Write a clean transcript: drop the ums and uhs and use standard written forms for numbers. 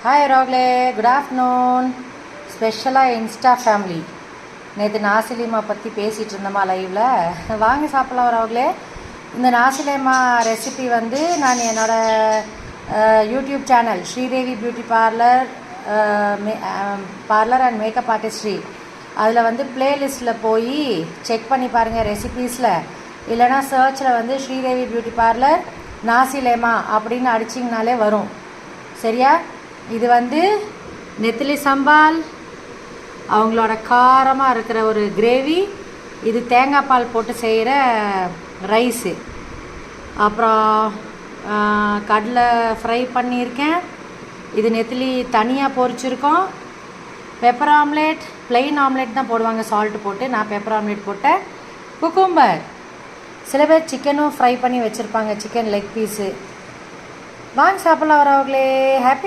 Hi ரோக்லே, good afternoon. ஸ்பெஷலாக insta family நேற்று நாசிலிமா பற்றி பேசிகிட்டு இருந்தோமா லைவில். வாங்க சாப்பிட்லாம் ரோக்லே. இந்த நாசிலிமா ரெசிபி வந்து நான் என்னோடய YouTube channel Sridevi beauty parlour and makeup artistry அதில் வந்து ப்ளேலிஸ்ட்டில் போய் செக் பண்ணி பாருங்கள் ரெசிபீஸில். இல்லைனா சர்ச்சில் வந்து ஸ்ரீதேவி பியூட்டி பார்லர் நாசிலேமா அப்படின்னு அடிச்சிங்கனாலே வரும். சரியா? இது வந்து நெத்திலி சம்பால், அவங்களோட காரமாக இருக்கிற ஒரு கிரேவி. இது தேங்காய் பால் போட்டு செய்கிற ரைஸு. அப்புறம் கடலை ஃப்ரை பண்ணியிருக்கேன். இது நெத்திலி தனியாக பொரிச்சிருக்கோம். பெப்பர் ஆம்லேட், ப்ளெயின் ஆம்லேட் தான் போடுவாங்க சால்ட்டு போட்டு. நான் பெப்பர் ஆம்லேட் போட்டேன். குக்கும்பர். சில பேர் சிக்கனும் ஃப்ரை பண்ணி வச்சுருப்பாங்க, சிக்கன் லெக் பீஸு. வாங்க சாப்பிட்லாம் வரவங்களே. ஹாப்பி